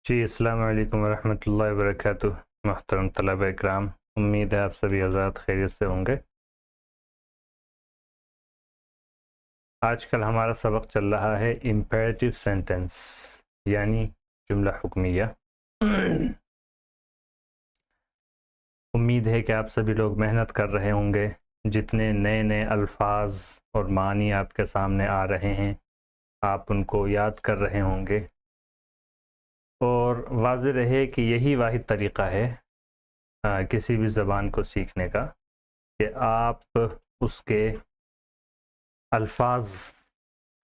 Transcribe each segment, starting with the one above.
जी, अस्सलाम वालेकुम वरहमतुल्लाहि वबरकातुह। मोहतरम तलबा इकराम, उम्मीद है आप सभी हज़रात खैरियत से होंगे। आजकल हमारा सबक चल रहा है इम्पेरेटिव सेंटेंस यानी जुमला हुक्मिया। उम्मीद है कि आप सभी लोग मेहनत कर रहे होंगे। जितने नए नए अल्फाज और मानी आपके सामने आ रहे हैं, आप उनको याद कर रहे होंगे। और वाज़ेह रहे कि यही वाहिद तरीक़ा है किसी भी ज़बान को सीखने का, कि आप उसके अल्फाज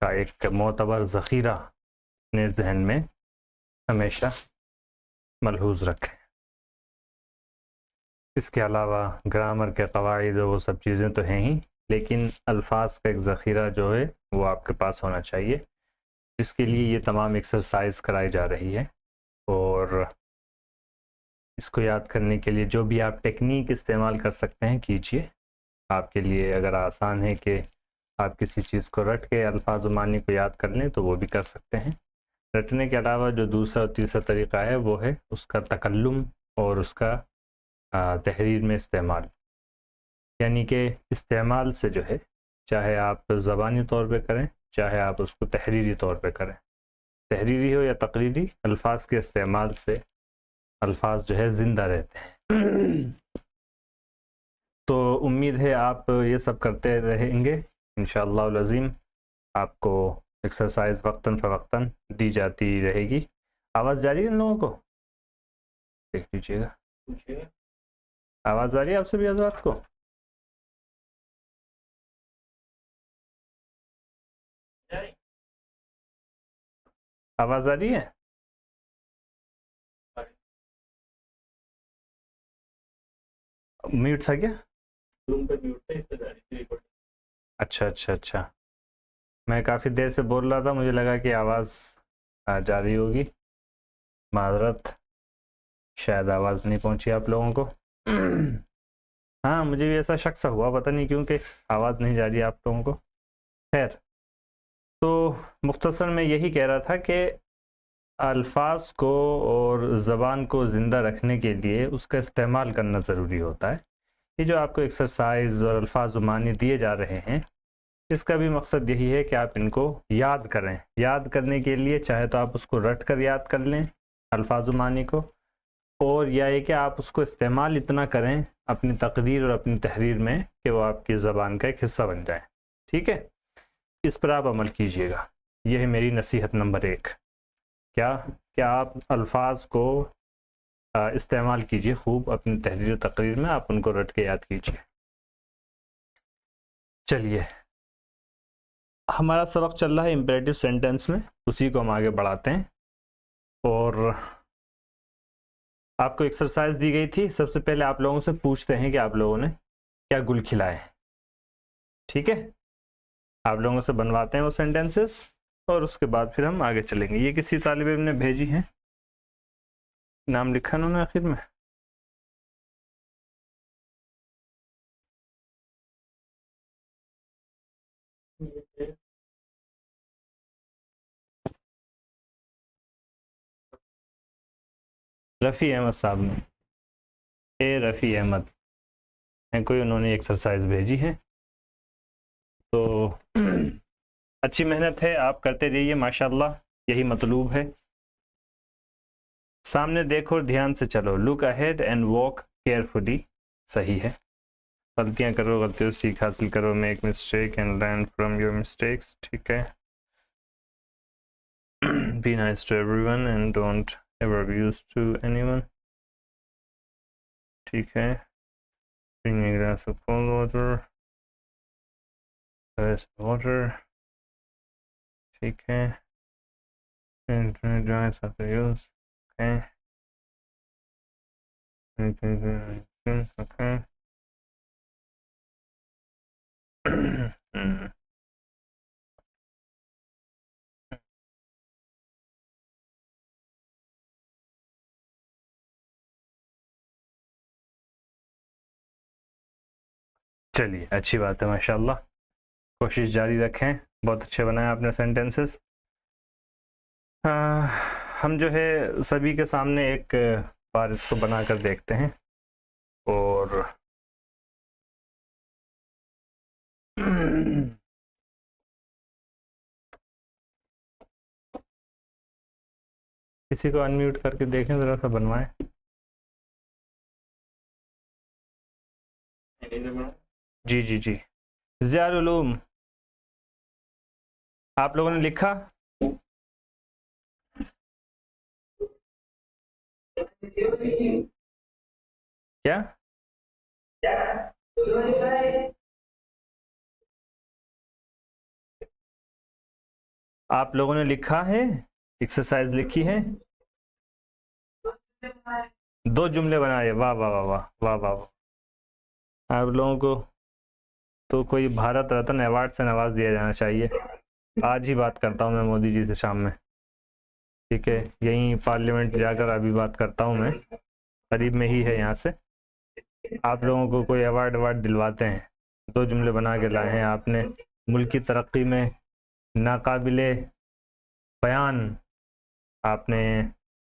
का एक मोतबर ज़ख़ीरा अपने जहन में हमेशा मलहूज़ रखें। इसके अलावा ग्रामर के कवाइद वो सब चीज़ें तो हैं ही, लेकिन अल्फाज का एक ज़ख़ीरा जो है वो आपके पास होना चाहिए, जिसके लिए ये तमाम एक्सरसाइज कराई जा रही है। और इसको याद करने के लिए जो भी आप टेक्निक इस्तेमाल कर सकते हैं कीजिए। आपके लिए अगर आसान है कि आप किसी चीज़ को रट के अल्फाज मानी को याद कर लें तो वो भी कर सकते हैं। रटने के अलावा जो दूसरा और तीसरा तरीक़ा है वो है उसका तकल्लुम और उसका तहरीर में इस्तेमाल। यानी कि इस्तेमाल से जो है, चाहे आप ज़बानी तौर पे करें, चाहे आप उसको तहरीरी तौर पे करें, तहरीरी हो या तकरीरी, अल्फाज के इस्तेमाल से अल्फाज जो है ज़िंदा रहते हैं। तो उम्मीद है आप ये सब करते रहेंगे इंशाअल्लाह अज़ीम। आपको एक्सरसाइज वक्तन फ़वक्तन दी जाती रहेगी। आवाज़ जा रही है इन लोगों को? देख लीजिएगा। आवाज़ आ रही है आप सभी हज़रात को? आवाज़ आ रही है? म्यूट था क्या? अच्छा अच्छा अच्छा, मैं काफ़ी देर से बोल रहा था, मुझे लगा कि आवाज़ जा रही होगी। माज़रत, शायद आवाज़ नहीं पहुंची आप लोगों को। हाँ, मुझे भी ऐसा शक सा हुआ, पता नहीं क्यों कि आवाज़ नहीं जा रही आप लोगों को। खैर, तो मुख्तसर में यही कह रहा था कि अल्फाज को और ज़बान को ज़िंदा रखने के लिए उसका इस्तेमाल करना ज़रूरी होता है। ये जो आपको एक्सरसाइज और अल्फाज मानी दिए जा रहे हैं, इसका भी मकसद यही है कि आप इनको याद करें। याद करने के लिए चाहे तो आप उसको रट कर याद कर लें अल्फाज मानी को, और या ये कि आप उसको इस्तेमाल इतना करें अपनी तकरीर और अपनी तहरीर में कि वो आपकी ज़बान का एक हिस्सा बन जाए। ठीक है, इस पर आप अमल कीजिएगा। यह है मेरी नसीहत नंबर 1। क्या आप अल्फाज को इस्तेमाल कीजिए खूब अपनी तहरीर तकरीर में, आप उनको रट के याद कीजिए। चलिए, हमारा सबक चल रहा है इम्पेरेटिव सेंटेंस में, उसी को हम आगे बढ़ाते हैं। और आपको एक्सरसाइज दी गई थी, सबसे पहले आप लोगों से पूछते हैं कि आप लोगों ने क्या गुल खिलाए। ठीक है, आप लोगों से बनवाते हैं वो सेंटेंसेस और उसके बाद फिर हम आगे चलेंगे। ये किसी तालिब इल्म ने भेजी है, नाम लिखा उन्होंने आखिर में। रफ़ी अहमद साहब ने, रफ़ी अहमद है कोई, उन्होंने एक्सरसाइज भेजी है। तो अच्छी मेहनत है, आप करते रहिए माशाल्लाह, यही मतलूब है। सामने देखो और ध्यान से चलो। Look ahead and walk carefully, सही है। गलतियां करो, गलतियों से सीख हासिल करो। Make mistake and learn from your mistakes, ठीक है। Be nice to everyone and don't ever abuse to anyone, ठीक है। Drink a glass of cold water, water, ठीक है। and dry after use, okay. Okay. चलिए, अच्छी बात है माशाल्लाह, कोशिश जारी रखें। बहुत अच्छे बनाए आपने सेंटेंसेस। हम जो है सभी के सामने एक बार इसको बना कर देखते हैं और किसी को अनम्यूट करके देखें, ज़रा सा बनवाएं। जी जी जी, ज़ियाउल उलूम आप लोगों ने लिखा? क्या आप लोगों ने लिखा है? एक्सरसाइज लिखी है? 2 जुमले बनाए, वाह वाह वाह वाह वाह वाह वाह। आप लोगों को तो कोई भारत रत्न अवार्ड से नवाज दिया जाना चाहिए। आज ही बात करता हूँ मैं मोदी जी से शाम में, ठीक है? यहीं पार्लियामेंट जाकर अभी बात करता हूँ मैं, करीब में ही है यहाँ से। आप लोगों को कोई अवार्ड दिलवाते हैं। 2 जुमले बना के लाए हैं आपने, मुल्क की तरक्की में नाकाबिले बयान आपने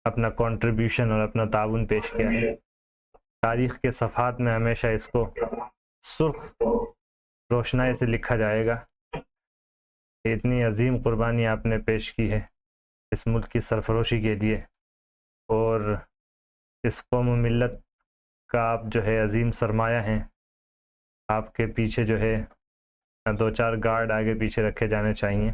अपना कंट्रीब्यूशन और अपना ताउन पेश किया है। तारीख़ के सफ़हात में हमेशा इसको सुर्ख रोशनाई से लिखा जाएगा। इतनी अजीम कुर्बानी आपने पेश की है इस मुल्क की सरफरोशी के लिए, और इस कौम व मिल्लत का आप जो है अजीम सरमाया हैं। आपके पीछे जो है 2-4 गार्ड आगे पीछे रखे जाने चाहिए।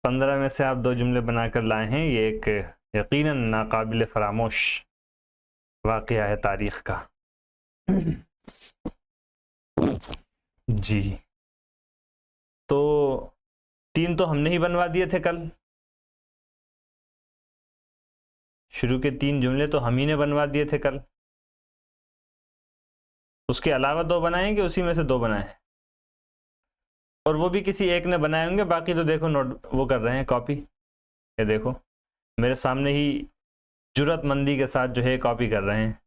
15 में से आप 2 जुमले बनाकर लाए हैं, ये एक यकीनन नाकाबिल फरामोश वाक़या है तारीख़ का। जी, तो 3 तो हमने ही बनवा दिए थे कल। शुरू के 3 जुमले तो हम ही ने बनवा दिए थे कल। उसके अलावा 2 बनाए कि उसी में से 2 बनाए? और वो भी किसी एक ने बनाए होंगे, बाकी तो देखो नोट वो कर रहे हैं कॉपी। ये देखो मेरे सामने ही जुर्रतमंदी के साथ जो है कॉपी कर रहे हैं।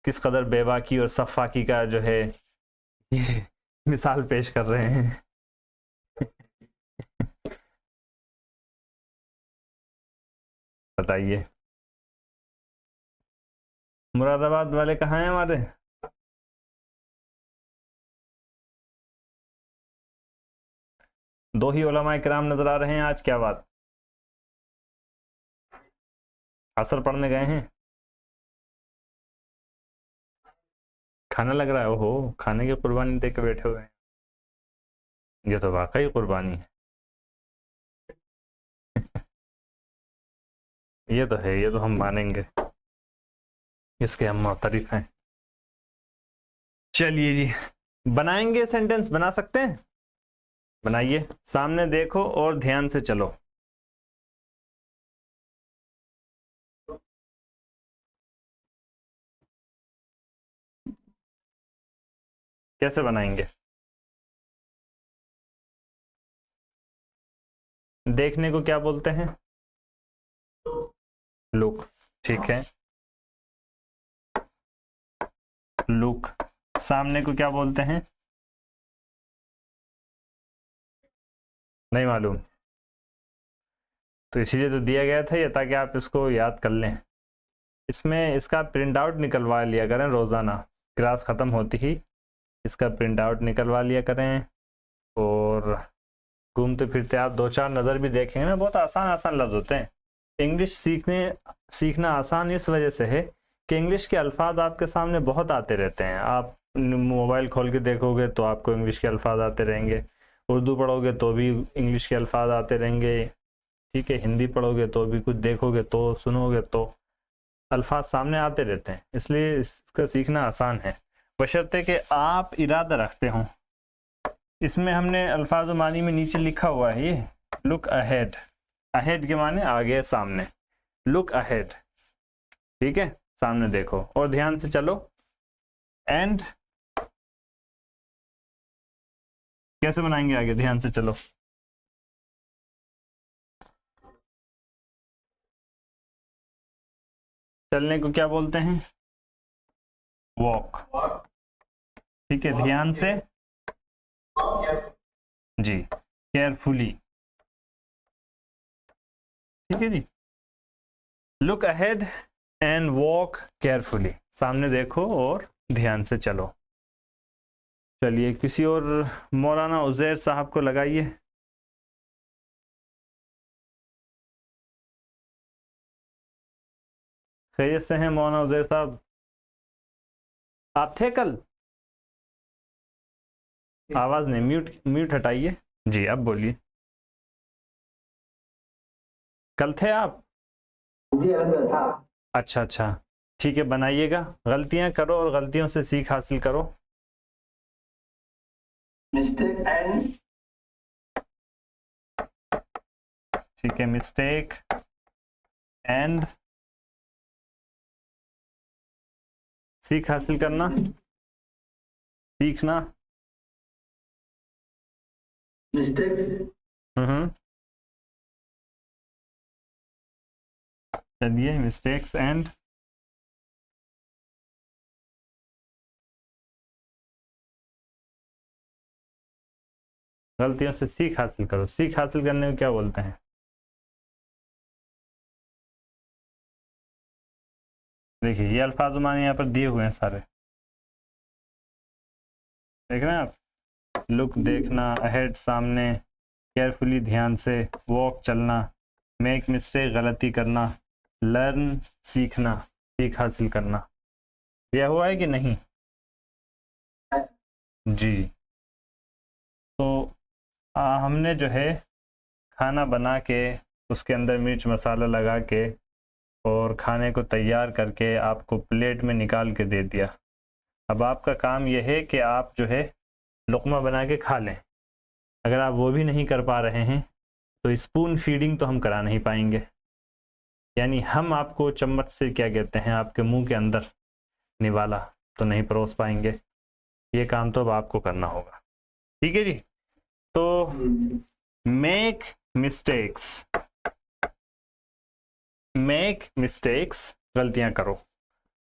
किस कदर बेबाकी और सफ़ाकी का जो है मिसाल पेश कर रहे हैं। बताइए मुरादाबाद वाले कहाँ हैं हमारे? दो ही उलमाए किराम नजर आ रहे हैं आज, क्या बात? असर पढ़ने गए हैं? खाना लग रहा है? ओहो, खाने की कुर्बानी दे के बैठे हुए हैं। ये तो वाकई कुर्बानी है। ये तो है, ये तो हम मानेंगे, इसके हम मुअतरिफ हैं। चलिए जी, बनाएंगे सेंटेंस? बना सकते हैं? बनाइए, सामने देखो और ध्यान से चलो। कैसे बनाएंगे? देखने को क्या बोलते हैं? लुक, ठीक है। लुक। सामने को क्या बोलते हैं? नहीं मालूम? तो इसीलिए तो दिया गया था ये, ताकि आप इसको याद कर लें। इसमें इसका प्रिंट आउट निकलवा लिया करें रोज़ाना, क्लास ख़त्म होती ही इसका प्रिंट आउट निकलवा लिया करें। और घूमते फिरते आप 2-4 नज़र भी देखेंगे ना, बहुत आसान आसान लफ्ज़ होते हैं। इंग्लिश सीखना आसान इस वजह से है कि इंग्लिश के अल्फाज आपके सामने बहुत आते रहते हैं। आप मोबाइल खोल के देखोगे तो आपको इंग्लिश के अल्फाज आते रहेंगे, उर्दू पढ़ोगे तो भी इंग्लिश के अल्फाज आते रहेंगे, ठीक है? हिंदी पढ़ोगे तो भी, कुछ देखोगे तो, सुनोगे तो अल्फाज सामने आते रहते हैं। इसलिए इसका सीखना आसान है, बशर्ते कि आप इरादा रखते हों। इसमें हमने अल्फाज मानी में नीचे लिखा हुआ है ये लुक अहेड। अहेड के माने आगे, सामने। लुक अहेड, ठीक है? सामने देखो और ध्यान से चलो। एंड कैसे बनाएंगे आगे? ध्यान से चलो। चलने को क्या बोलते हैं? वॉक, ठीक है, ध्यान से, जी, केयरफुली, ठीक है जी। Look ahead and walk carefully, सामने देखो और ध्यान से चलो। चलिए किसी और, मौलाना उजैर साहब को लगाइए। खैरियत से हैं मौलाना उजैर साहब? आप थे कल? आवाज नहीं, म्यूट म्यूट हटाइए। जी अब बोलिए। कल थे आप? जी था। अच्छा अच्छा, ठीक है, बनाइएगा, गलतियां करो और गलतियों से सीख हासिल करो। मिस्टेक एंड, ठीक है, मिस्टेक एंड सीख हासिल करना, सीखना। मिस्टेक्स, चलिए, मिस्टेक्स एंड गलतियों से सीख हासिल करो। सीख हासिल करने में क्या बोलते हैं? देखिए ये अल्फाज माने यहाँ पर दिए हुए हैं सारे, देख रहे हैं आप? लुक देखना, अहेड सामने, केयरफुली ध्यान से, वॉक चलना, मेक मिस्टेक गलती करना, लर्न सीखना, सीख हासिल करना। यह हुआ है कि नहीं? जी। तो हमने जो है खाना बना के उसके अंदर मिर्च मसाला लगा के और खाने को तैयार करके आपको प्लेट में निकाल के दे दिया। अब आपका काम यह है कि आप जो है लुक़मा बना के खा लें। अगर आप वो भी नहीं कर पा रहे हैं तो स्पून फीडिंग तो हम करा नहीं पाएंगे, यानी हम आपको चम्मच से क्या कहते हैं आपके मुंह के अंदर निवाला तो नहीं परोस पाएंगे। ये काम तो अब आपको करना होगा, ठीक है जी। तो मेक मिस्टेक्स, मेक मिस्टेक्स, गलतियां करो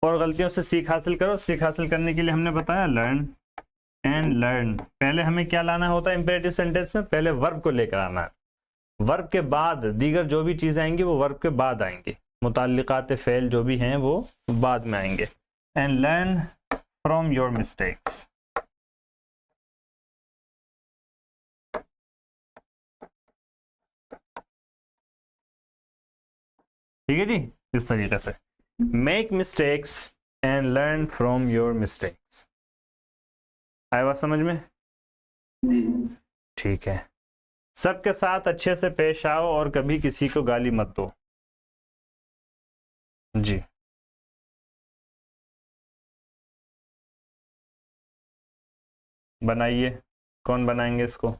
और गलतियों से सीख हासिल करो। सीख हासिल करने के लिए हमने बताया लर्न एंड लर्न। पहले हमें क्या लाना होता है इंपेरेटिव सेंटेंस में? पहले वर्ब को लेकर आना है, वर्ब के बाद दीगर जो भी चीज़ आएंगी वो वर्ब के बाद आएंगी, मुताल्लिकात फ़ेल जो भी हैं वो बाद में आएंगे। And learn from your mistakes, ठीक है जी। इस तरीके से make mistakes and learn from your mistakes. आया बात समझ में? ठीक है। सबके साथ अच्छे से पेश आओ और कभी किसी को गाली मत दो। जी, बनाइए। कौन बनाएंगे इसको?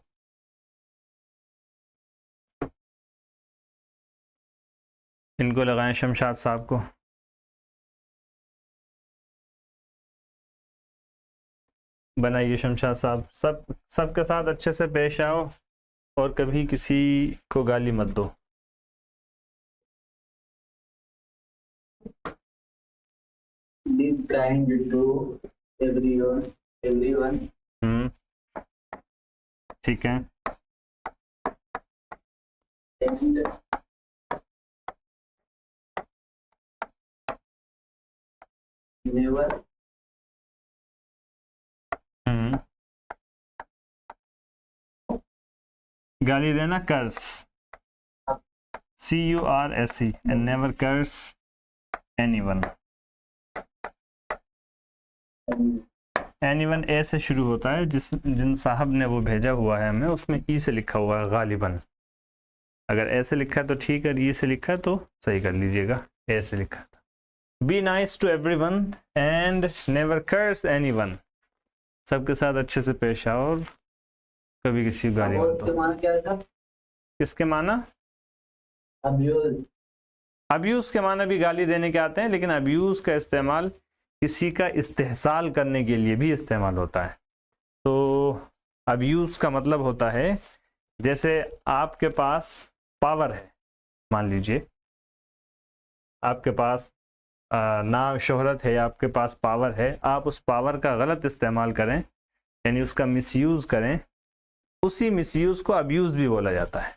इनको लगाएं शमशाद साहब को। बनाइए शमशाद साहब। सबके साथ अच्छे से पेश आओ और कभी किसी को गाली मत दो। be kind to everyone, ठीक है। and never गाली देना कर्स, CURSE, and never curse anyone. anyone ए से शुरू होता है, जिन साहब ने वो भेजा हुआ है हमें उसमें ई से लिखा हुआ है गालिबन। अगर ए से लिखा है तो ठीक है, ई से लिखा है तो सही कर लीजिएगा, ए से लिखा था। Be nice to everyone and never curse anyone. सबके साथ अच्छे से पेश आओ और कभी किसी को गाली मत दो। किसके माना? abuse, अब्यूज के माना भी गाली देने के आते हैं, लेकिन अब्यूज का इस्तेमाल किसी का इस्तेहसाल करने के लिए भी इस्तेमाल होता है। तो अब्यूज का मतलब होता है जैसे आपके पास पावर है, मान लीजिए आपके पास नाम शोहरत है, आपके पास पावर है, आप उस पावर का गलत इस्तेमाल करें यानी उसका मिसयूज़ करें, उसी मिसयूज़ को अब्यूज़ भी बोला जाता है।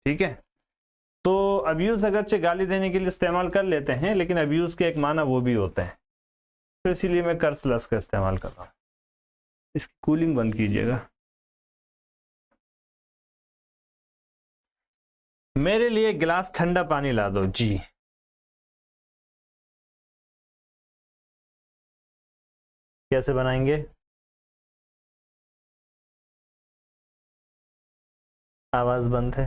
ठीक है, तो अब्यूज़ अगरचे गाली देने के लिए इस्तेमाल कर लेते हैं, लेकिन अब्यूज़ के एक माना वो भी होते हैं, तो इसीलिए मैं कर्स लफ्ज़ का इस्तेमाल कर रहा हूँ। इसकी कूलिंग बंद कीजिएगा। मेरे लिए गिलास ठंडा पानी ला दो। जी, कैसे बनाएंगे? आवाज़ बंद है।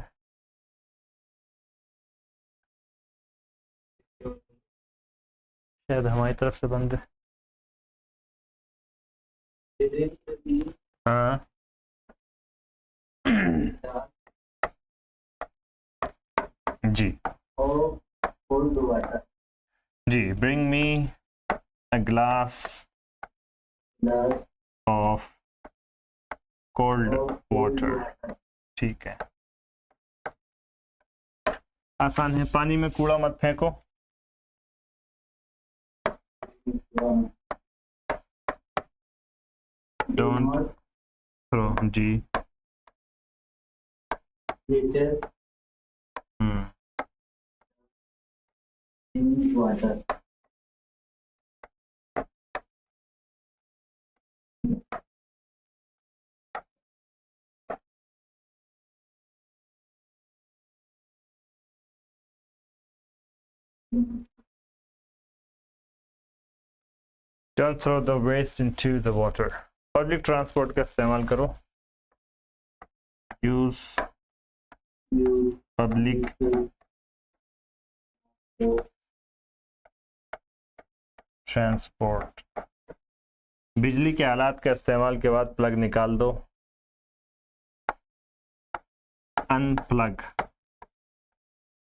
शायद हमारी तरफ से बंद है। हाँ जी जी, bring me a glass of cold water. ठीक है, आसान है। पानी में कूड़ा मत फेंको। Don't throw. जी, water. Don't throw the waste into the water. Public transport का इस्तेमाल करो। Use public transport. बिजली के आलात का इस्तेमाल के बाद प्लग निकाल दो। अनप्लग।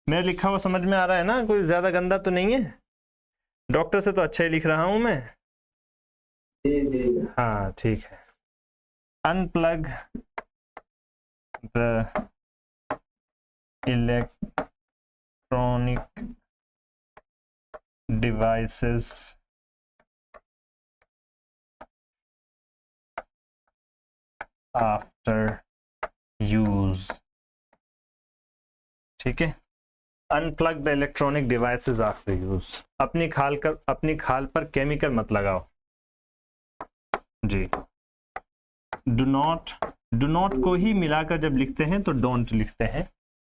मेरा लिखा हुआ समझ में आ रहा है ना? कोई ज्यादा गंदा तो नहीं है? डॉक्टर से तो अच्छा ही लिख रहा हूं मैं। हाँ ठीक है। Unplug the electronic devices after use. ठीक है, unplug the electronic devices after use. अपनी खाल पर केमिकल मत लगाओ। जी, डू नॉट को ही मिलाकर जब लिखते हैं तो डोंट लिखते हैं,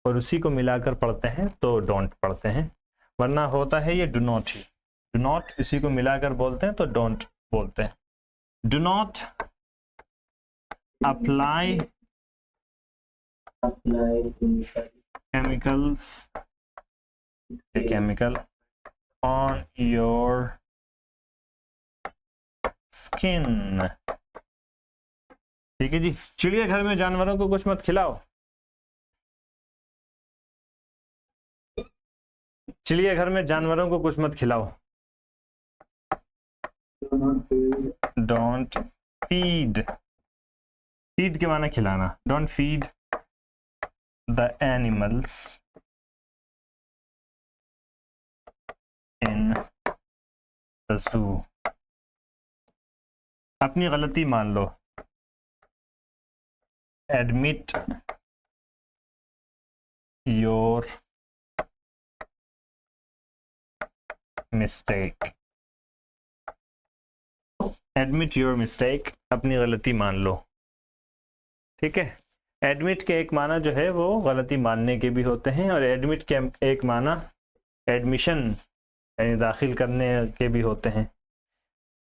और उसी को मिलाकर पढ़ते हैं तो डोंट पढ़ते हैं, वरना होता है ये do not he. Do not इसी को मिलाकर बोलते हैं तो डोंट बोलते हैं। Do not apply chemicals chemical on your skin। ठीक है जी। चिड़ियाघर में जानवरों को कुछ मत खिलाओ। चिड़ियाघर में जानवरों को कुछ मत खिलाओ। Don't feed. फीड के माना खिलाना। Don't feed the animals in the zoo. अपनी गलती मान लो। Admit your mistake. Admit your mistake, अपनी गलती मान लो। ठीक है, एडमिट के एक माना जो है वो गलती मानने के भी होते हैं, और एडमिट के एक माना एडमिशन यानी दाखिल करने के भी होते हैं,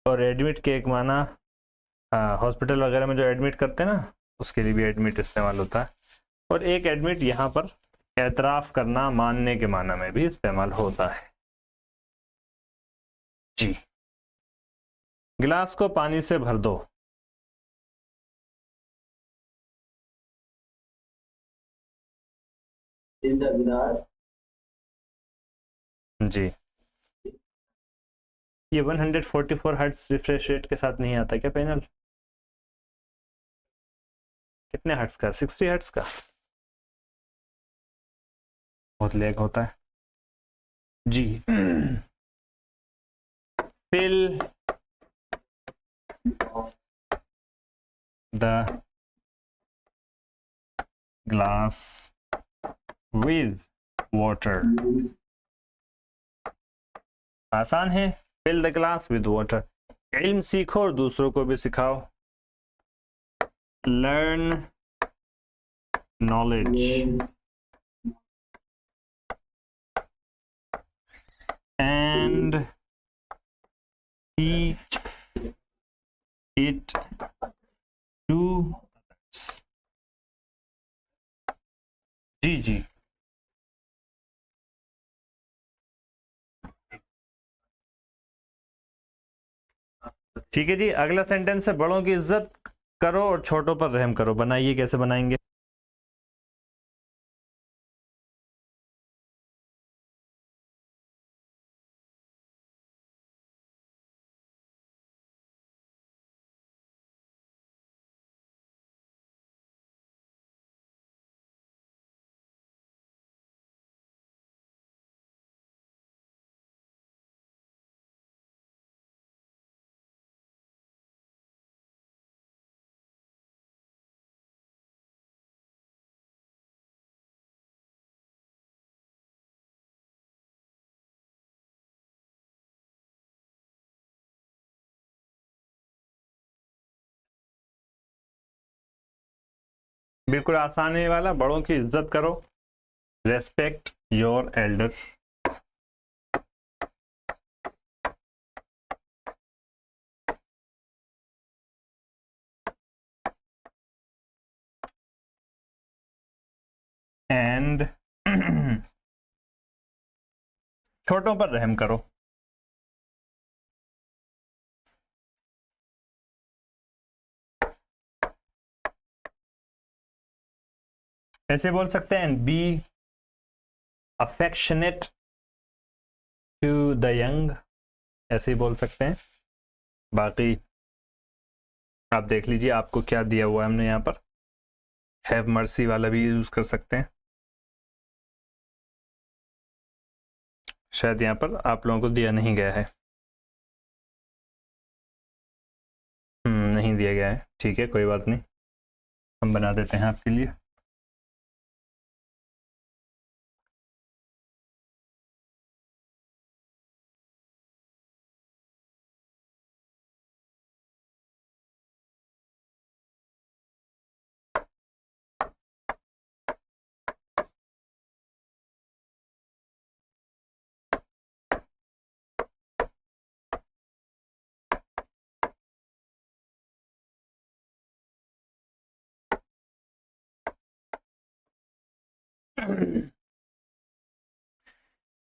और एडमिट के एक माना हॉस्पिटल वगैरह में जो एडमिट करते हैं ना, उसके लिए भी एडमिट इस्तेमाल होता है। और एक एडमिट यहाँ पर एतराफ़ करना, मानने के माना में भी इस्तेमाल होता है। जी, गिलास को पानी से भर दो। जी, ये 144 हर्ट्ज रिफ्रेश रेट के साथ नहीं आता क्या पैनल? कितने हर्ट्ज का? 60 हर्ट्ज का? बहुत लैग होता है जी। fill the glass with water. आसान है, fill the glass with water. इल्म सीखो और दूसरों को भी सिखाओ. Learn knowledge and teach it to others. जी जी, ठीक है जी. अगला सेंटेंस है बड़ों की इज्जत करो और छोटों पर रहम करो. बनाइए, कैसे बनाएंगे? बिल्कुल आसान है वाला. बड़ों की इज्जत करो, रेस्पेक्ट योर एल्डर्स. एंड छोटों पर रहम करो. ऐसे बोल सकते हैं, be affectionate to the young. ऐसे ही बोल सकते हैं. बाकी आप देख लीजिए आपको क्या दिया हुआ है हमने यहाँ पर. हैव मर्सी वाला भी यूज कर सकते हैं. शायद यहाँ पर आप लोगों को दिया नहीं गया है. नहीं दिया गया है. ठीक है, कोई बात नहीं, हम बना देते हैं आपके लिए.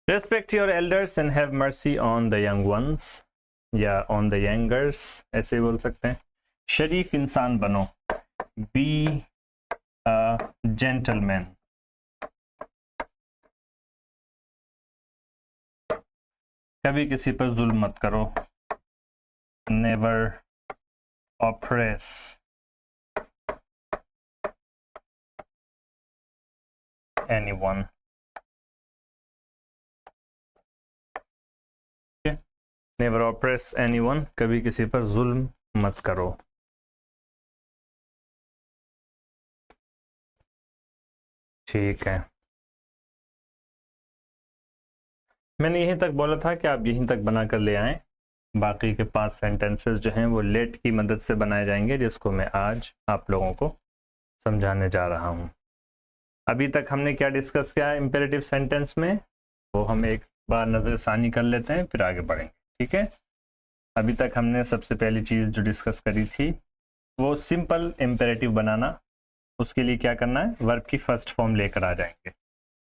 Respect your elders and have mercy on the young ones या on the youngers, ऐसे बोल सकते हैं. शरीफ इंसान बनो, be a gentleman. कभी किसी पर जुल्म मत करो, never oppress anyone. Never oppress anyone, कभी किसी पर जुल्म मत करो. ठीक है, मैंने यहीं तक बोला था कि आप यहीं तक बनाकर ले आएं. बाकी के 5 सेंटेंसेस जो हैं वो लेट की मदद से बनाए जाएंगे, जिसको मैं आज आप लोगों को समझाने जा रहा हूं. अभी तक हमने क्या डिस्कस किया इंपेरेटिव सेंटेंस में, वो हम एक बार नज़रसानी कर लेते हैं, फिर आगे बढ़ेंगे. ठीक है, अभी तक हमने सबसे पहली चीज़ जो डिस्कस करी थी वो सिंपल इम्पेरेटिव बनाना. उसके लिए क्या करना है, वर्ब की फर्स्ट फॉर्म लेकर आ जाएंगे.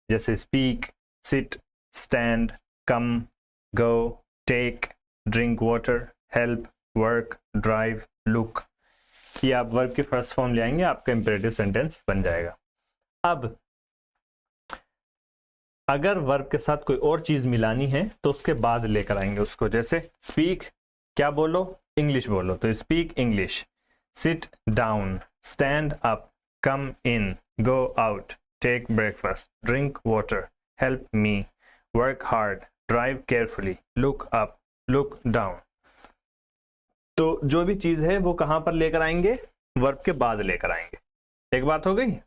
जैसे speak, sit, stand, come, go, take, drink water, help, work, drive, look. ये आप वर्ब की फर्स्ट फॉर्म ले आएंगे, आपका इम्पेरेटिव सेंटेंस बन जाएगा. अब अगर वर्ब के साथ कोई और चीज़ मिलानी है तो उसके बाद लेकर आएंगे उसको. जैसे स्पीक, क्या बोलो, इंग्लिश बोलो, तो speak English. Sit down, stand up, come in, go out, take breakfast, drink water, help me, work hard, drive carefully, look up, look down. तो जो भी चीज है वो कहां पर लेकर आएंगे, वर्ब के बाद लेकर आएंगे। एक बात हो गई।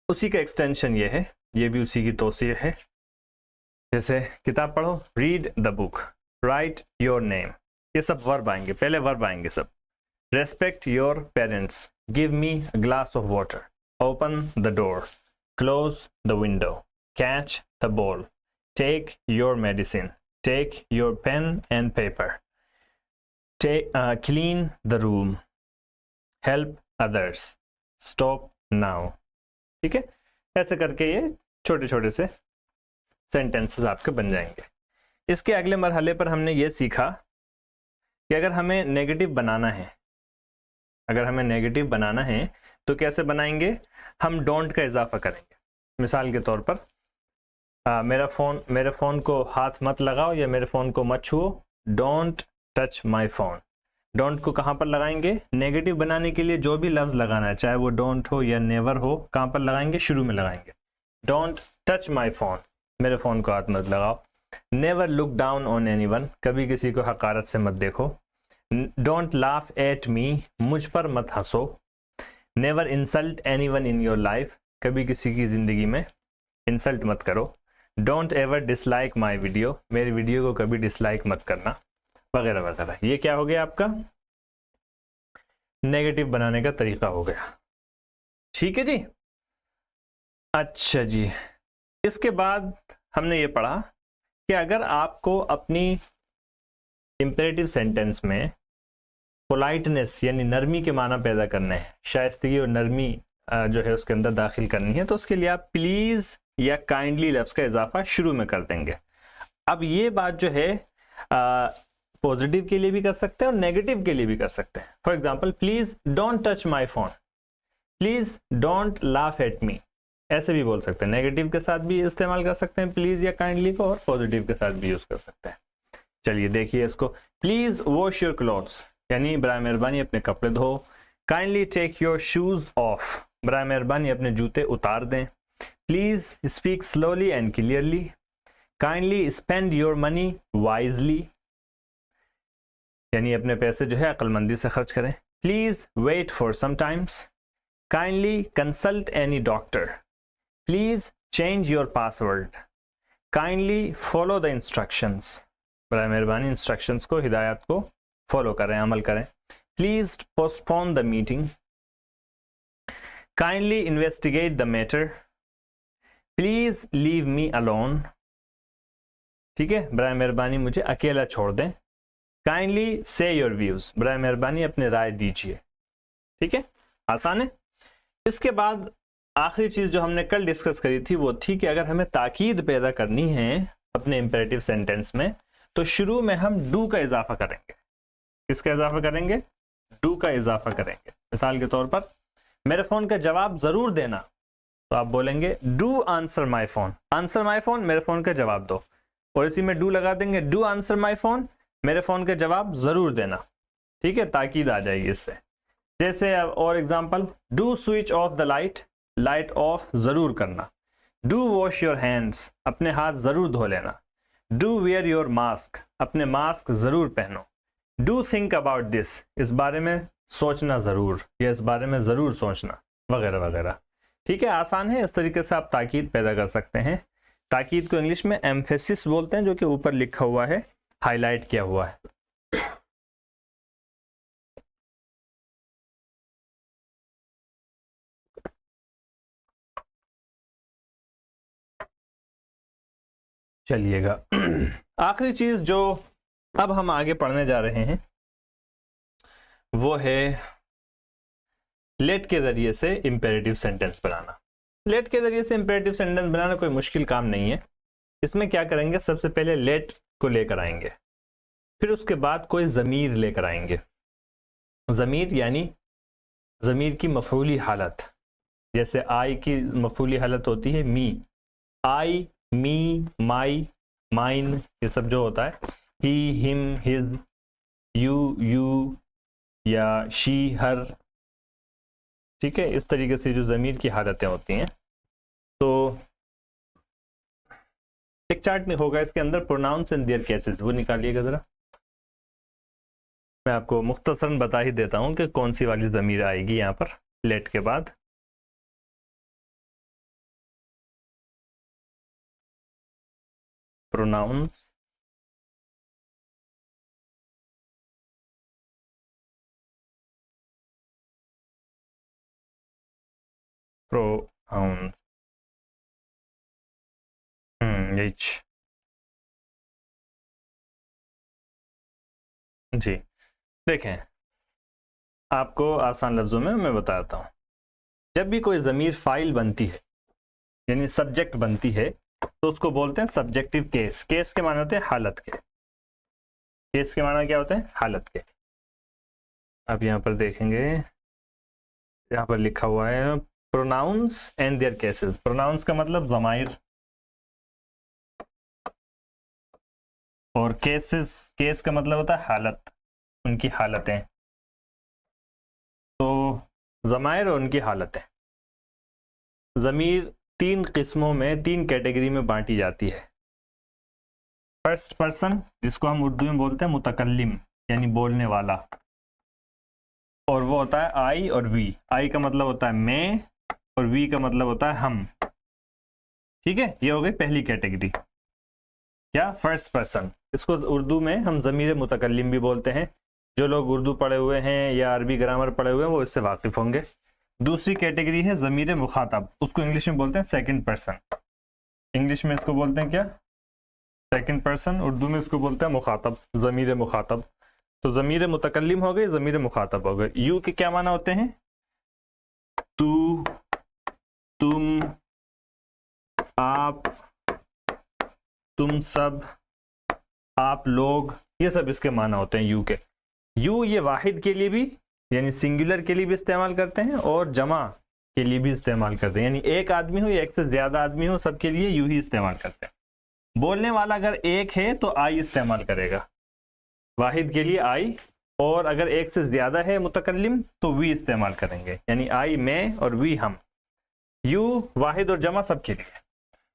उसी का एक्सटेंशन ये है, ये भी उसी की तौसीह है। जैसे किताब पढ़ो, read the book, write your name, ये सब वर्ब आएंगे, पहले वर्ब आएंगे सब। Respect your parents, give me a glass of water, open the door, close the window, catch the ball, take your medicine, take your pen and paper, clean the room, help others, stop now. ठीक है, ऐसे करके ये छोटे छोटे से sentences आपके बन जाएंगे। इसके अगले मरहले पर हमने ये सीखा कि अगर हमें नेगेटिव बनाना है, अगर हमें नेगेटिव बनाना है तो कैसे बनाएंगे, हम डोंट का इजाफा करेंगे। मिसाल के तौर पर मेरे फ़ोन को हाथ मत लगाओ या मेरे फ़ोन को मत छुओ, don't touch my phone. Don't को कहाँ पर लगाएंगे, नेगेटिव बनाने के लिए जो भी लफ्ज़ लगाना है, चाहे वो डोंट हो या नेवर हो, कहाँ पर लगाएंगे, शुरू में लगाएंगे। डोंट टच माई फ़ोन, मेरे फ़ोन को हाथ मत लगाओ। Never look down on anyone, कभी किसी को हकारत से मत देखो। डोंट लाफ एट मी, मुझ पर मत हंसो। Never insult anyone in your life, कभी किसी की ज़िंदगी में इंसल्ट मत करो। Don't ever dislike my video, मेरी वीडियो को कभी डिसलाइक मत करना, वगैरह वगैरह। ये क्या हो गया, आपका नेगेटिव बनाने का तरीका हो गया। ठीक है जी। अच्छा जी, इसके बाद हमने ये पढ़ा कि अगर आपको अपनी इंपेरेटिव सेंटेंस में पोलाइटनेस यानी नरमी के माना पैदा करने हैं, शाइस्तगी और नरमी जो है उसके अंदर दाखिल करनी है, तो उसके लिए आप प्लीज या काइंडली लफ्ज़ का इजाफा शुरू में कर देंगे। अब ये बात जो है पॉजिटिव के लिए भी कर सकते हैं और नेगेटिव के लिए भी कर सकते हैं। For example, please don't touch my phone, please don't laugh at me, ऐसे भी बोल सकते हैं। नेगेटिव के साथ भी इस्तेमाल कर सकते हैं प्लीज या काइंडली को, और पॉजिटिव के साथ भी यूज कर सकते हैं। चलिए देखिए इसको। प्लीज वॉश योर क्लॉथ्स, यानी बराए मेहरबानी अपने कपड़े धो। Kindly take your shoes off, बराए मेहरबानी अपने जूते उतार दें। Please speak slowly and clearly. Kindly spend your money wisely, यानी अपने पैसे जो है अक्लमंदी से खर्च करें। Please wait for some times. Kindly consult any doctor. Please change your password. Kindly follow the instructions, बराए मेहरबानी इंस्ट्रक्शंस को, हिदायत को फॉलो करें, अमल करें। Please postpone the meeting. Kindly investigate the matter. Please leave me alone, ठीक है, बराए मेहरबानी मुझे अकेला छोड़ दें। काइंडली से योर व्यूज, बराए मेहरबानी अपने राय दीजिए। ठीक है, आसान है। इसके बाद आखिरी चीज जो हमने कल डिस्कस करी थी वो थी कि अगर हमें ताकीद पैदा करनी है अपने इंपेरेटिव सेंटेंस में, तो शुरू में हम डू का इजाफा करेंगे। किसका इजाफा करेंगे, डू का इजाफा करेंगे। मिसाल के तौर पर, मेरे फोन का जवाब जरूर देना, तो आप बोलेंगे do answer my phone. Answer my phone, मेरे फोन का जवाब दो, और इसी में डू लगा देंगे। डू आंसर माई फोन, मेरे फोन का जवाब जरूर देना। ठीक है, ताकीद आ जाएगी इससे। जैसे और example, do switch off the light, light of जरूर करना। डू वॉश योर हैंड्स, अपने हाथ जरूर धो लेना। डू वेयर योर मास्क, अपने मास्क जरूर पहनो। डू थिंक अबाउट दिस, इस बारे में सोचना जरूर, या इस बारे में जरूर सोचना, वगैरह वगैरह। ठीक है, आसान है। इस तरीके से आप ताकीद पैदा कर सकते हैं। ताकीद को इंग्लिश में एम्फेसिस बोलते हैं, जो कि ऊपर लिखा हुआ है, हाईलाइट किया हुआ है। चलिएगा, आखिरी चीज जो अब हम आगे पढ़ने जा रहे हैं वो है लेट के जरिए से इंपेरेटिव सेंटेंस बनाना। लेट के जरिए से इंपेरेटिव सेंटेंस बनाना कोई मुश्किल काम नहीं है। इसमें क्या करेंगे, सबसे पहले लेट को लेकर आएंगे, फिर उसके बाद कोई ज़मीर लेकर आएंगे। ज़मीर यानी ज़मीर की मफूली हालत। जैसे आई की मफूली हालत होती है मी, आई, मी, माई, माइन, ये सब जो होता है, ही, हिम, हिज, यू, या शी, हर। ठीक है, इस तरीके से जो ज़मीर की हालतें होती हैं, तो एक चार्ट में होगा इसके अंदर प्रोनाउंस एंड देयर केसेस, वो निकालिएगा ज़रा। मैं आपको मुख्तसरन बता ही देता हूँ कि कौन सी वाली ज़मीर आएगी यहाँ पर लेट के बाद। Pronounce, pronounce, H. जी देखें, आपको आसान लफ्ज़ों में मैं बताता हूँ। जब भी कोई ज़मीर फ़ाइल बनती है यानी सब्जेक्ट बनती है तो उसको बोलते हैं सब्जेक्टिव केस। केस के माने होते हैं हालत के। केस के माने क्या होते हैं? हालत के। अब यहाँ पर देखेंगे, यहाँ पर लिखा हुआ है pronouns and their cases. Pronouns का मतलब ज़माइर, और केसेस, केस का मतलब होता है हालत, उनकी हालतें। तो ज़माइर और उनकी हालतें। ज़मीर तीन किस्मों में, तीन कैटेगरी में बांटी जाती है। फर्स्ट पर्सन, जिसको हम उर्दू में बोलते हैं मुतकल्लिम यानी बोलने वाला, और वो होता है आई और वी। आई का मतलब होता है मैं और वी का मतलब होता है हम। ठीक है, ये हो गई पहली कैटेगरी। क्या? First person. इसको उर्दू में हम ज़मीर मुतकल्लिम भी बोलते हैं। जो लोग उर्दू पढ़े हुए हैं या अरबी ग्रामर पढ़े हुए हैं वो इससे वाकिफ होंगे। दूसरी कैटेगरी है ज़मीर मुखातब, उसको इंग्लिश में बोलते हैं सेकंड पर्सन। इंग्लिश में इसको बोलते हैं क्या? Second person. उर्दू में इसको बोलते हैं मुखातब, ज़मीर मुखातब। तो ज़मीर मुतकल्लिम हो गए, ज़मीर मुखातब हो गए। यू के क्या माना होते हैं? तू, तुम, आप, तुम सब, आप लोग, ये सब इसके माना होते हैं यू के। यू ये वाहिद के लिए भी यानी सिंगुलर के लिए भी इस्तेमाल करते हैं और जमा के लिए भी इस्तेमाल करते हैं, यानी एक आदमी हो या एक से ज़्यादा आदमी हो, सबके लिए यू ही इस्तेमाल करते हैं। बोलने वाला अगर एक है तो आई इस्तेमाल करेगा, वाहिद के लिए आई, और अगर एक से ज़्यादा है मुतकल्लिम तो वी इस्तेमाल करेंगे, यानी आई मैं और वी हम। यू वाहिद और जमा सबके लिए।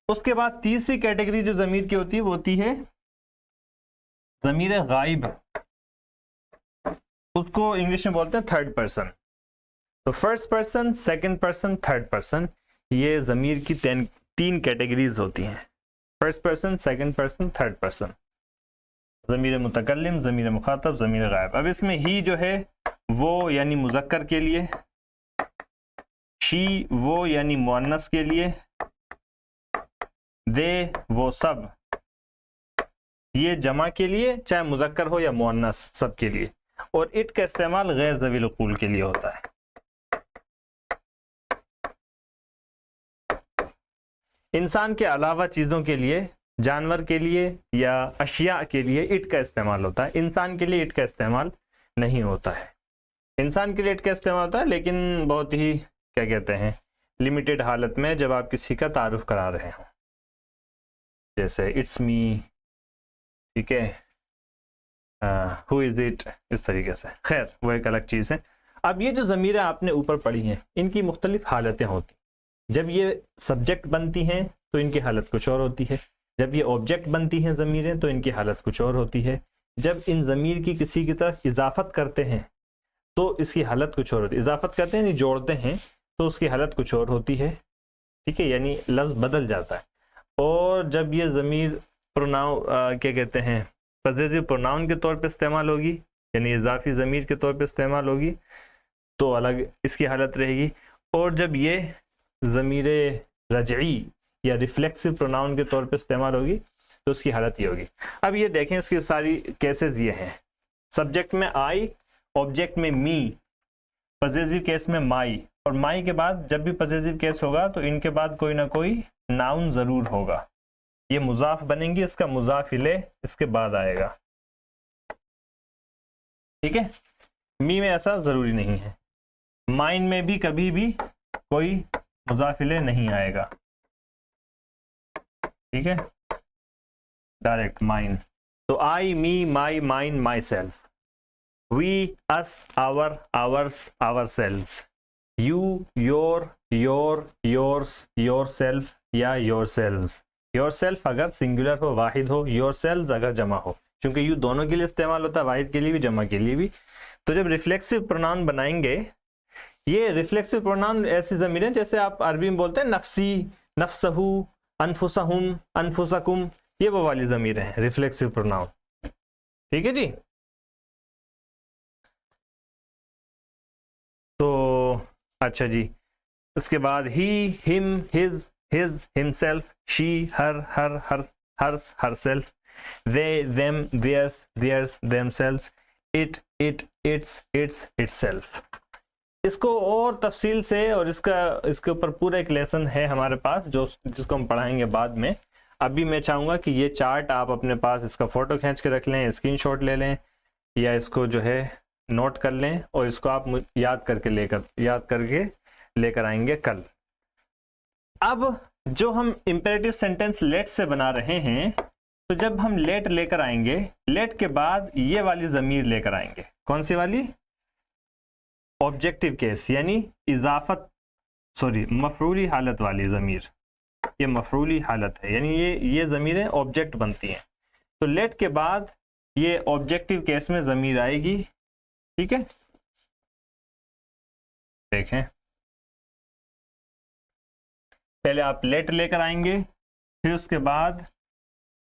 उसके बाद तीसरी कैटेगरी जो ज़मीर की होती है वो होती है ज़मीर गायब। उसको इंग्लिश में बोलते हैं थर्ड पर्सन। तो first person, second person, third person, ये ज़मीर की तीन कैटेगरीज होती हैं। First person, second person, third person. ज़मीर मुतकल्लिम, ज़मीर मुखातब, ज़मीर गायब। अब इसमें ही जो है वो यानी मुज़क्कर के लिए, शी वो यानी मुअन्नस के लिए, दे वो सब ये जमा के लिए, चाहे मुज़क्कर हो या मुअन्नस सब के लिए। और इट का इस्तेमाल गैर ज़वील उक़ूल के लिए होता है। इंसान के अलावा चीज़ों के लिए, जानवर के लिए या अशिया के लिए इट का इस्तेमाल होता है। इंसान के लिए इट का इस्तेमाल नहीं होता है। इंसान के लिए इट का इस्तेमाल होता है लेकिन बहुत ही क्या कहते हैं लिमिटेड हालत में, जब आप किसी का तारुफ करा रहे हो, जैसे इट्स मी, ठीक है, हु इज़ इट, इस तरीके से। खैर वो एक अलग चीज़ है। अब ये जो ज़मीरें आपने ऊपर पढ़ी हैं इनकी मुख्तलिफ हालतें होती। जब ये सब्जेक्ट बनती हैं तो इनकी हालत कुछ और होती है। जब ये ऑब्जेक्ट बनती हैं ज़मीरें तो इनकी हालत कुछ और होती है। जब इन ज़मीर की किसी की तरफ इजाफत करते हैं तो इसकी हालत कुछ और होती है। इजाफत करते हैं यानी जोड़ते हैं तो उसकी हालत कुछ और होती है, ठीक है, यानी लफ्ज़ बदल जाता है। और जब ये ज़मीर प्रोनाउन क्या कहते हैं पॉसेसिव प्रोनाउन के तौर पे इस्तेमाल होगी, यानी इजाफी ज़मीर के तौर पे इस्तेमाल होगी, तो अलग इसकी हालत रहेगी। और जब ये ज़मीर रजई या रिफ्लेक्सिव प्रोनाउन के तौर पे इस्तेमाल होगी तो उसकी हालत ये होगी। अब ये देखें इसकी सारी केसेस ये हैं। सब्जेक्ट में आई, ऑब्जेक्ट में मी, पॉसेसिव केस में माई, और माई के बाद जब भी पॉसेसिव केस होगा तो इनके बाद कोई ना कोई नाउन ज़रूर होगा। ये मुजाफ बनेंगी, इसका मुजाफ इले इसके बाद आएगा, ठीक है। मी में ऐसा ज़रूरी नहीं है। माइन में भी कभी भी कोई मुजाफ इले नहीं आएगा, ठीक है, डायरेक्ट माइन। तो I, me, my, mine, myself, we, us, our, ours, ourselves, you, your, your, yours, yourself या योर सेल्व्स। योर सेल्फ अगर सिंगुलर हो, वाहिद हो, योर सेल्व्स अगर जमा हो। क्योंकि यू दोनों के लिए इस्तेमाल होता है, वाहिद के लिए भी जमा के लिए भी। तो जब रिफ्लेक्सिव प्रोनाउन बनाएंगे, ये रिफ्लेक्सिव प्रोनाउन ऐसी ज़मीर है जैसे आप अरबी में बोलते हैं नफसी, नफसहू, अनफुसहुम, अनफुसकुम, ये वो वाली ज़मीर है रिफ्लेक्सिव प्रोनाउन। ठीक है जी। तो अच्छा जी, उसके बाद he, him, his, himself, she, her, hers, herself, they, them, theirs, themselves, it, its, itself। इसको और तफसील से, और इसके ऊपर पूरा एक लेसन है हमारे पास जिसको हम पढ़ाएंगे बाद में। अभी मैं चाहूँगा कि ये चार्ट आप अपने पास इसका फ़ोटो खींच के रख लें, स्क्रीनशॉट ले लें, या इसको जो है नोट कर लें, और इसको आप याद करके लेकर आएंगे कल। अब जो हम इम्पेरेटिव सेंटेंस लेट से बना रहे हैं, तो जब हम लेट लेकर आएंगे, लेट के बाद ये वाली ज़मीर लेकर आएंगे। कौन सी वाली? ऑब्जेक्टिव केस, यानी मफरूली हालत वाली ज़मीर। ये मफरूली हालत है, यानी ये ज़मीरें ऑब्जेक्ट बनती हैं। तो लेट के बाद ये ऑब्जेक्टिव केस में ज़मीर आएगी। ठीक है, देखें, पहले आप लेट लेकर आएंगे, फिर उसके बाद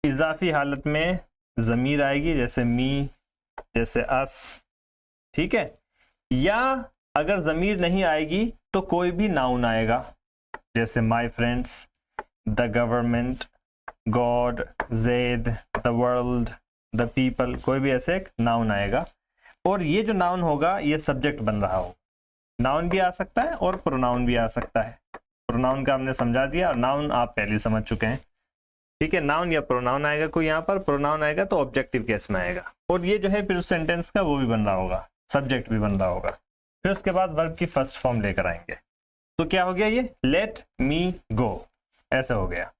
इजाफी हालत में ज़मीर आएगी, जैसे मी, जैसे अस। ठीक है, या अगर ज़मीर नहीं आएगी तो कोई भी नाउन आएगा, जैसे my friends, the government, God, zaid, the world, the people, कोई भी ऐसे एक नाउन आएगा। और ये जो नाउन होगा ये सब्जेक्ट बन रहा हो। नाउन भी आ सकता है और प्रोनाउन भी आ सकता है। प्रोनाउन का हमने समझा दिया, और नाउन आप पहले समझ चुके हैं। ठीक है, नाउन या प्रोनाउन आएगा कोई, यहाँ पर प्रोनाउन आएगा तो ऑब्जेक्टिव केस में आएगा, और ये जो है फिर सेंटेंस का वो भी बन रहा होगा, सब्जेक्ट भी बन रहा होगा। फिर उसके बाद वर्ब की फर्स्ट फॉर्म लेकर आएंगे। तो क्या हो गया ये? लेट मी गो, ऐसा हो गया।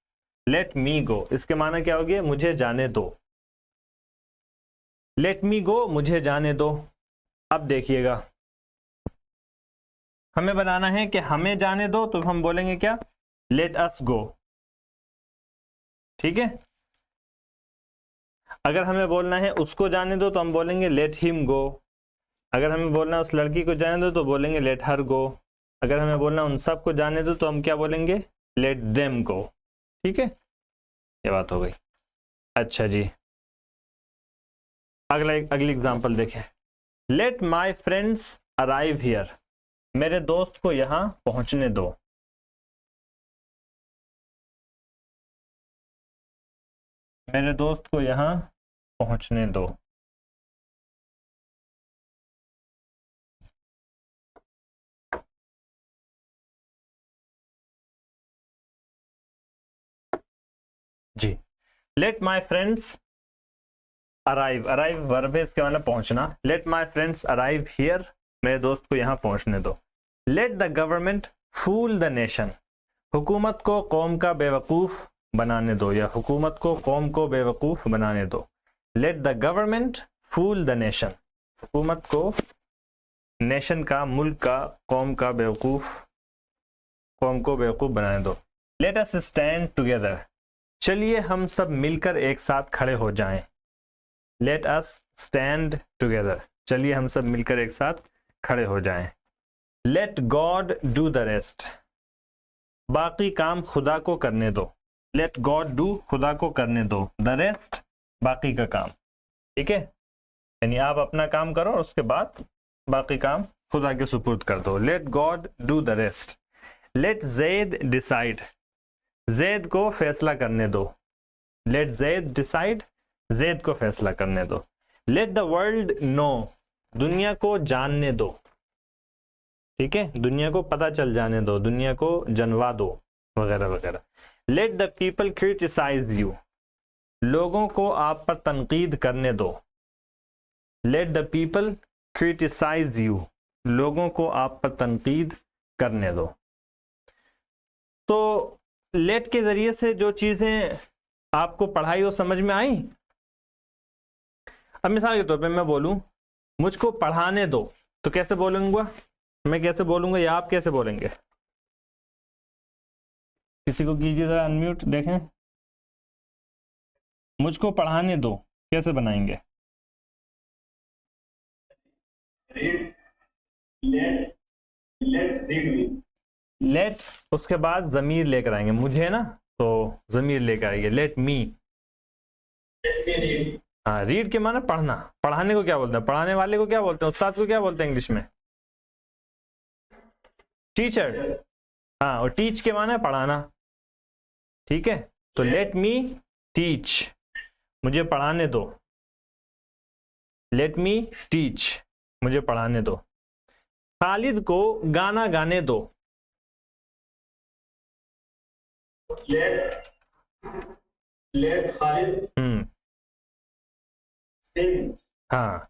लेट मी गो, इसके माना क्या हो गया? मुझे जाने दो। लेट मी गो, मुझे जाने दो। अब देखिएगा, हमें बनाना है कि हमें जाने दो, तो हम बोलेंगे क्या? लेट अस गो। ठीक है, अगर हमें बोलना है उसको जाने दो तो हम बोलेंगे लेट हिम गो। अगर हमें बोलना है उस लड़की को जाने दो तो बोलेंगे लेट हर गो। अगर हमें बोलना है उन सबको जाने दो तो हम क्या बोलेंगे? Let them go. ठीक है, ये बात हो गई। अच्छा जी, अगली एग्जांपल देखें। Late my friends arrive here, मेरे दोस्त को यहां पहुंचने दो। मेरे दोस्त को यहां पहुंचने दो। जी, let my friends arrive, arrive verb है, इसके मतलब पहुंचना। Let my friends arrive here, मेरे दोस्त को यहां पहुंचने दो। Let the government fool the nation, हुकूमत को कौम का बेवकूफ बनाने दो, या हुकूमत को कौम को बेवकूफ बनाने दो। Let the government fool the nation, हुकूमत को नेशन का, मुल्क का, कौम का कौम को बेवकूफ बनाने दो। लेट अस स्टैंड टुगेदर, चलिए हम सब मिलकर एक साथ खड़े हो जाएं। लेट अस स्टैंड टुगेदर, चलिए हम सब मिलकर एक साथ खड़े हो जाएं। Late God do the rest, बाकी काम खुदा को करने दो। लेट गॉड डू, खुदा को करने दो, द रेस्ट, बाकी का काम। ठीक है, यानी आप अपना काम करो और उसके बाद बाकी काम खुदा के सुपुर्द कर दो। Let God do the rest. Let Zaid decide, Zaid को फैसला करने दो। लेट ज़ैद डिसाइड, ज़ैद को फैसला करने दो। लेट द वर्ल्ड नो, दुनिया को जानने दो। ठीक है, दुनिया को पता चल जाने दो, दुनिया को जनवा दो, वगैरह वगैरह। Let the people criticise you, लोगों को आप पर तनकीद करने दो। Let the people criticise you, लोगों को आप पर तनकीद करने दो। तो लेट के जरिए से जो चीजें आपको पढ़ाई और समझ में आई, अब मिसाल के तौर पे मैं बोलूं मुझको पढ़ाने दो, तो कैसे बोलूंगा? मैं कैसे बोलूंगा या आप कैसे बोलेंगे? किसी को कीजिए जरा अनम्यूट, देखें। मुझको पढ़ाने दो, कैसे बनाएंगे? लेट उसके बाद जमीर लेकर आएंगे, मुझे ना तो जमीर लेकर आएंगे, लेट मी। हाँ, रीड के माने पढ़ना, पढ़ाने को क्या बोलते हैं, पढ़ाने वाले को क्या बोलते हैं, उस्ताद को क्या बोलते हैं इंग्लिश में? टीचर। हाँ, और टीच के माने पढ़ाना, ठीक है। तो लेट मी टीच, मुझे पढ़ाने दो। लेट मी टीच, मुझे पढ़ाने दो। खालिद को गाना गाने दो। Let Khalid sing. हाँ,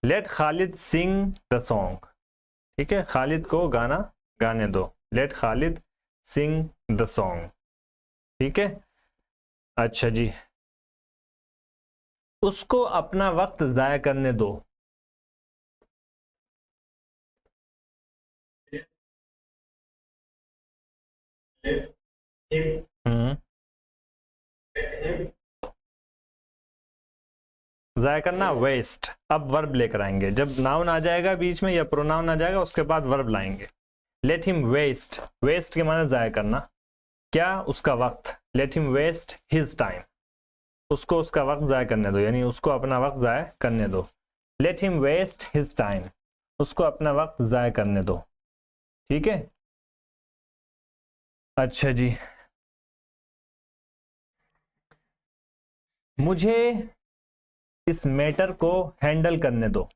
let Khalid sing the song, ठीक है। खालिद को गाना गाने दो, let Khalid sing the song, ठीक है। अच्छा जी, उसको अपना वक्त जाया करने दो। जाया करना वेस्ट। अब वर्ब लेकर आएंगे, जब नाउन आ जाएगा बीच में या प्रोनाउन आ जाएगा उसके बाद वर्ब लाएंगे। लेट हिम वेस्ट, वेस्ट के माने जाया करना, क्या? उसका वक्त। Let him waste his time, उसको उसका वक्त जाया करने दो, यानी उसको अपना वक्त जाया करने दो। Let him waste his time, उसको अपना वक्त जाया करने दो, ठीक है। अच्छा जी, मुझे इस मैटर को हैंडल करने दो।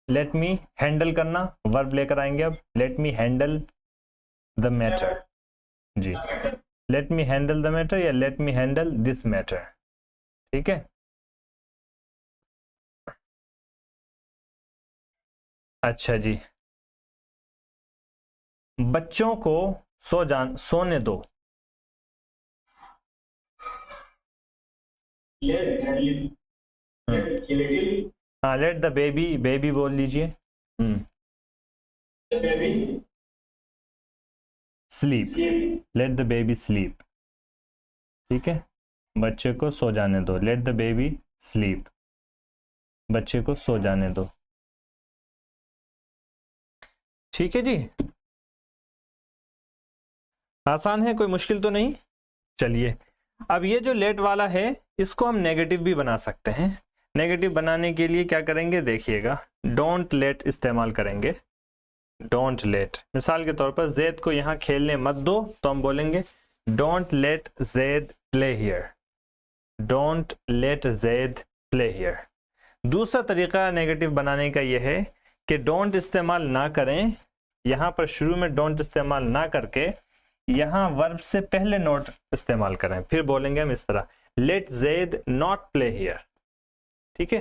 लेट मी हैंडल करना, वर्ब लेकर आएंगे अब। Let me handle the matter, जी। Let me handle the matter या let me handle this matter, ठीक है। अच्छा जी, बच्चों को सोने दो। हाँ, लेट द बेबी, बेबी बोल लीजिए। Sleep, let the baby sleep, ठीक है। बच्चे को सो जाने दो, लेट द बेबी स्लीप, बच्चे को सो जाने दो, ठीक है जी। आसान है, कोई मुश्किल तो नहीं। चलिए, अब ये जो लेट वाला है इसको हम नेगेटिव भी बना सकते हैं। नेगेटिव बनाने के लिए क्या करेंगे, देखिएगा, डोंट लेट इस्तेमाल करेंगे। डोंट लेट, मिसाल के तौर पर जैद को यहाँ खेलने मत दो, तो हम बोलेंगे don't let Zaid play here, don't let Zaid play here. दूसरा तरीका नेगेटिव बनाने का यह है कि डोंट इस्तेमाल ना करें, यहाँ पर शुरू में डोंट इस्तेमाल ना करके यहाँ वर्ब से पहले नोट इस्तेमाल करें, फिर बोलेंगे हम इस तरह, let Zaid not play here, ठीक है।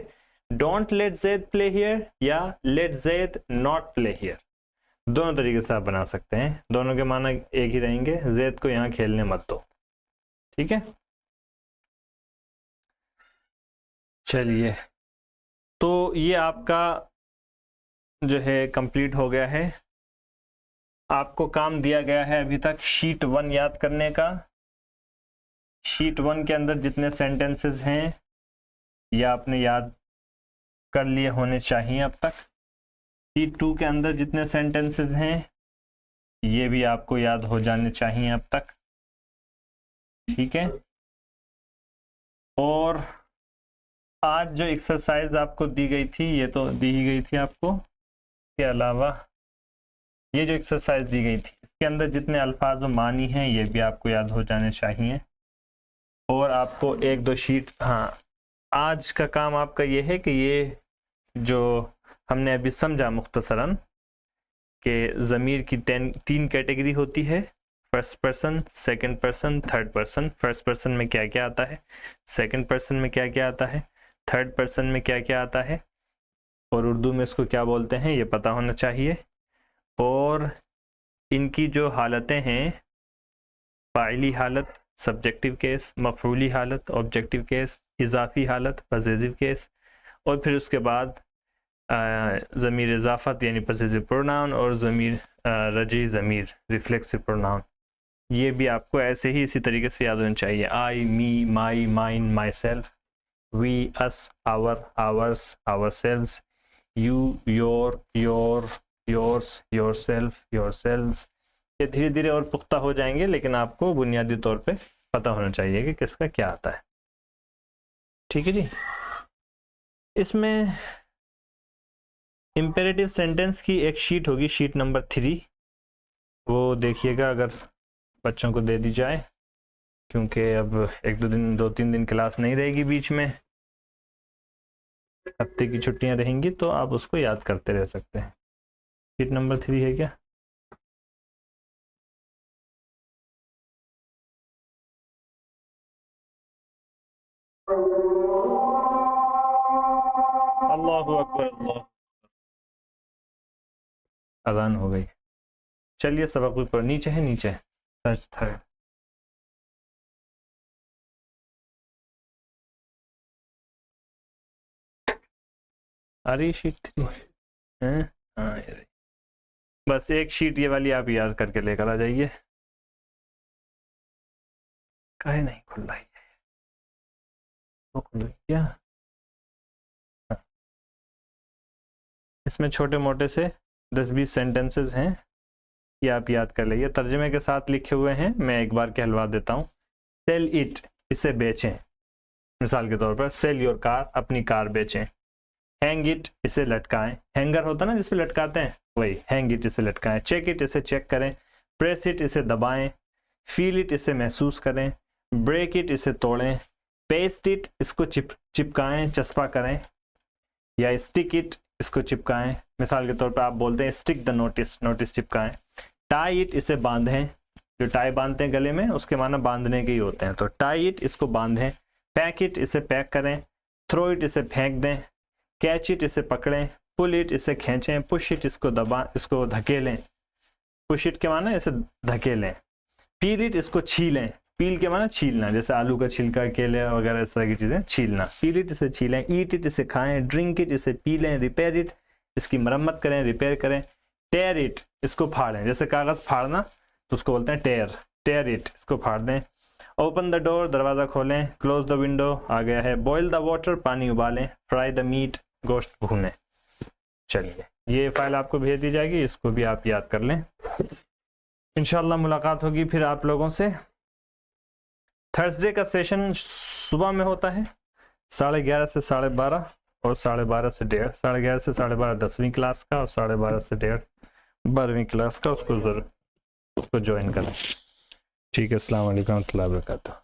Don't let Zaid play here या let Zaid not play here, दोनों तरीके से आप बना सकते हैं, दोनों के माना एक ही रहेंगे, जैद को यहाँ खेलने मत दो, ठीक है। चलिए, तो ये आपका जो है कंप्लीट हो गया है। आपको काम दिया गया है अभी तक शीट 1 याद करने का। शीट 1 के अंदर जितने सेंटेंसेस हैं ये आपने याद कर लिए होने चाहिए अब तक। शीट 2 के अंदर जितने सेंटेंसेस हैं ये भी आपको याद हो जाने चाहिए अब तक, ठीक है। और आज जो एक्सरसाइज आपको दी गई थी ये तो दी ही गई थी आपको, के अलावा ये जो एक्सरसाइज दी गई थी इसके अंदर जितने अल्फाज और मानी हैं ये भी आपको याद हो जाने चाहिए। और आपको 1-2 शीट, हाँ, आज का काम आपका ये है कि ये जो हमने अभी समझा मुख्तसरन कि ज़मीर की 3 कैटेगरी होती है, first person, second person, third person. First person में क्या क्या आता है, सेकंड पर्सन में क्या क्या आता है, थर्ड पर्सन में क्या क्या आता है, और उर्दू में इसको क्या बोलते हैं ये पता होना चाहिए। और इनकी जो हालतें हैं, फ़ाइली हालत, सब्जेक्टिव केस, मफ़ऊली हालत, ऑब्जेक्टिव केस, इजाफी हालत, पजेसिव केस, और फिर उसके बाद ज़मीर इजाफ़त यानी पॉसेसिव प्रोनाउन, और ज़मीर रजी ज़मीर रिफ्लेक्सिव प्रोनाउन। ये भी आपको ऐसे ही इसी तरीके से याद होना चाहिए। I, me, my, mine, myself, we, us, our, ours, ourselves, you, your, yours, yourself, yourselves. ये धीरे धीरे और पुख्ता हो जाएंगे, लेकिन आपको बुनियादी तौर पे पता होना चाहिए कि किसका क्या आता है। ठीक है जी। इसमें इम्पेरेटिव सेंटेंस की एक शीट होगी, शीट नंबर 3, वो देखिएगा अगर बच्चों को दे दी जाए, क्योंकि अब 2-3 दिन क्लास नहीं रहेगी, बीच में हफ्ते की छुट्टियां रहेंगी, तो आप उसको याद करते रह सकते हैं। शीट नंबर 3 है क्या? अल्लाहु अकबर, अल्लाह, अज़ान हो गई। चलिए सबक ऊपर, नीचे है, नीचे सर्च थर्ड। आ रही शीट 3 है? हाँ, ये रही। बस एक शीट ये वाली आप याद करके लेकर आ जाइए। काहे नहीं खुल रही है? वो खुल रही क्या? हाँ। इसमें छोटे मोटे से 10-20 सेंटेंसेस हैं, ये आप याद कर लीजिए, तर्जमे के साथ लिखे हुए हैं। मैं एक बार कहलवा देता हूँ। सेल इट, इसे बेचें। मिसाल के तौर पर सेल योर कार, अपनी कार बेचें। हैंग इट, इसे लटकाएं। हैंगर होता है ना जिस पे लटकाते हैं, वही हैंग इट, इसे लटकाएं। चेक इट, इसे चेक करें। प्रेस इट, इसे दबाएं। फील इट, इसे महसूस करें। ब्रेक इट, इसे तोड़ें। पेस्ट इट, इसको चिपकाएं, चस्पा करें। या स्टिक इट, इसको चिपकाएं। मिसाल के तौर पर आप बोलते हैं स्टिक द नोटिस, नोटिस चिपकाएं। टाई इट, इसे बांधें। जो टाई बांधते हैं गले में, उसके माना बांधने के ही होते हैं, तो टाई इट, इसको बांधें। पैक इट, इसे पैक करें। थ्रो इट, इसे फेंक दें। कैच इट, इसे पकड़ें। पुल इट, इसे खींचें। पुश इट, इसको इसको धकेलें। पुश इट के माना इसे धकेलें। पील इट, इसको छीलें। पील के माना छीलना, जैसे आलू का छिलका, केले वगैरह इस तरह की चीज़ें छीलना। पील इट, इसे छीलें। ईट इट, इसे खाएं। ड्रिंक इट, इसे पी लें। रिपेयर इट, इसकी मरम्मत करें, रिपेयर करें। टेयर इट, इसको फाड़ें, जैसे कागज़ फाड़ना तो उसको बोलते हैं टेयर। टेयर इट, इसको फाड़ दें। ओपन द डोर, दरवाज़ा खोलें। क्लोज द विंडो, आ गया है। बॉयल द वाटर, पानी उबालें। फ्राई द मीट, गोश्त भूनें। चलिए, ये फाइल आपको भेज दी जाएगी, इसको भी आप याद कर लें। इंशाल्लाह मुलाकात होगी फिर आप लोगों से। थर्सडे का सेशन सुबह में होता है 11:30 से 12:30 और 12:30 से 1:30। 11:30 से 12:30 10वीं क्लास का, और 12:30 से 1:30 12वीं क्लास का। उसको ज्वाइन करें। ठीक है, अस्सलाम वालेकुम रहमतुल्लाहि व बरकातुहू।